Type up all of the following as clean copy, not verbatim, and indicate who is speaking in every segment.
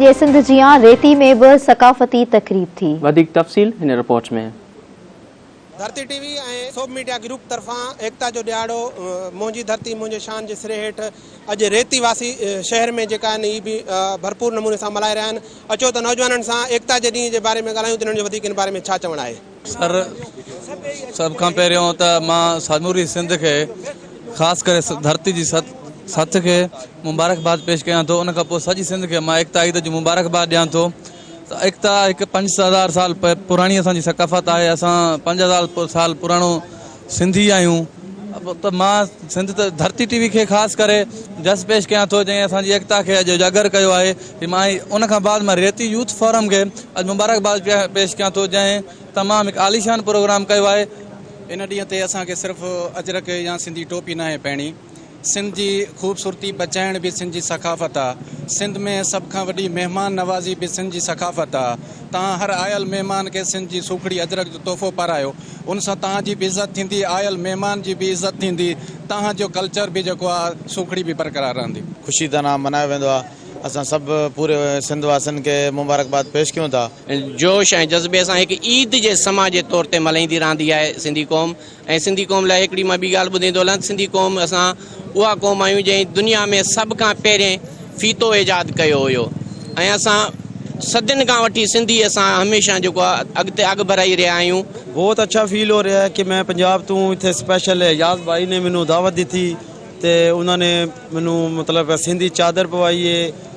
Speaker 1: ये सिंध जिया रेती में भी सकाफती तकरीब थी।
Speaker 2: वधिक तफ़सील हिन रिपोर्ट में।
Speaker 3: धरती टीवी ऐं सोब मीडिया ग्रुप तरफा एकता जो ॾियारो मुंहिंजी धरती मुंहिंजे शान जे सिरे हेठि अॼु रेती वासी शहर में जेका आहिनि इहे बि भरपूर नमूने सां मल्हाए रहिया आहिनि। अचो त नौजवाननि सां एकता जे ॾींहं जे बारे में ॻाल्हायूं त हिननि जो वधीक इन बारे में छा चवणु आहे।
Speaker 4: सर सभ खां पहिरियों त मां समूरी सिंध खे ख़ासि करे धरती जी सथ के मुबारकबाद पेश कयां थो। उन खां पोइ सॼी सिंध खे मां एकता ईद जो मुबारकबाद ॾियां थो। त एकता हिकु 5000 साल पुराणी असांजी सकाफ़त आहे। असां 5000 साल पुराणो सिंधी आहियूं। त मां सिंध धरती टीवी खे ख़ासि करे जस पेश कयां थो जंहिं असांजी एकता खे अॼु उजागर कयो आहे। मां उन खां बाद मां रेती यूथ फोरम खे अॼु मुबारकबाद पेश कयां थो जंहिं तमामु हिकु आलीशान प्रोग्राम कयो आहे।
Speaker 5: इन ॾींहं ते असांखे सिर्फ़ु अजरक या सिंधी टोपी न आहे पाइणी। सिंध जी ख़ूबसूरती बचाइण भी सिंध जी सकाफ़त आहे। सिंध में सब खां वॾी मेहमान नवाज़ी भी सिंध जी सकाफ़त आहे। तव्हां हर आयल मेहमान के सिंध जी सूखड़ी अजरक जो तोहफ़ो पारायो। उन सां तव्हांजी भी इज़त थींदी, आयल मेहमान जी भी इज़त थींदी, तव्हांजो कल्चर भी जेको आहे सूखड़ी भी बरक़रार रहंदी।
Speaker 6: ख़ुशी तरह मनायो वेंदो आहे। असां सभु पूरे सिंध वासियुनि खे मुबारकबाद पेश कयूं था।
Speaker 7: जोश ऐं जज़्बे सां हिकु ईद जे समाज जे तौर ते मल्हाईंदी रहंदी आहे सिंधी क़ौम। ऐं सिंधी क़ौम लाइ हिकिड़ी मां ॿी ॻाल्हि ॿुधाईंदो हलां। सिंधी क़ौम असां उहा क़ौम आहियूं जंहिं दुनिया में सभ खां पहिरें फ़ीतो ईजाद कयो हुयो। ऐं असां सदियुनि खां वठी सिंधी असां हमेशह जेको आहे अॻिते अॻु बढ़ाई रहिया आहियूं।
Speaker 8: बहुत अच्छा फील हो रहा है कि मैं पंजाब तो इतने स्पेशल है। याज भाई ने मैनू दावत दी थी तो उन्होंने मैनू मतलब सिंधी चादर पवाई है,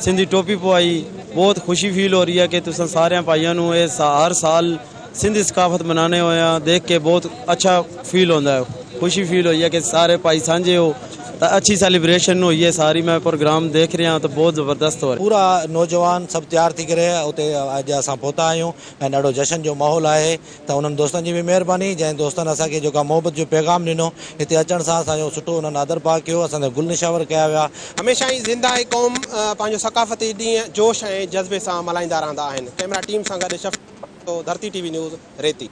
Speaker 8: सिंधी टोपी पवाई। बहुत खुशी फील हो रही है कि तुम सारे भाइयों को हर साल सिंधी सकाफत मनाने हुए देख के बहुत अच्छा फील होता है। खुशी फील हुई है कि सारे भाई सांझे हो तो अच्छी सेलिब्रेशन हुई है सारी। मैं प्रोग्राम देख रहा तो बहुत ज़बरदस्त हो रहा है।
Speaker 9: पूरा नौजवान सब तैयार थी करे उते अॼु असां पहुता आहियूं ऐं ॾाढो जश्न जो माहौल आहे। त उन्हनि दोस्तनि जी बि महिरबानी जंहिं दोस्तनि असांखे जेका मोहबत जो पैगाम ॾिनो। हिते अचण सां असांजो सुठो उन्हनि आदर पाक कयो, असांजा गुल निशावर कया विया।
Speaker 3: हमेशह ई ज़िंदा क़ौम पंहिंजो सकाफ़ती ॾींहुं जोश ऐं जज़्बे सां मल्हाईंदा रहंदा आहिनि। कैमरा टीम सां गॾु शफ़, धरती टीवी न्यूज़ रेती।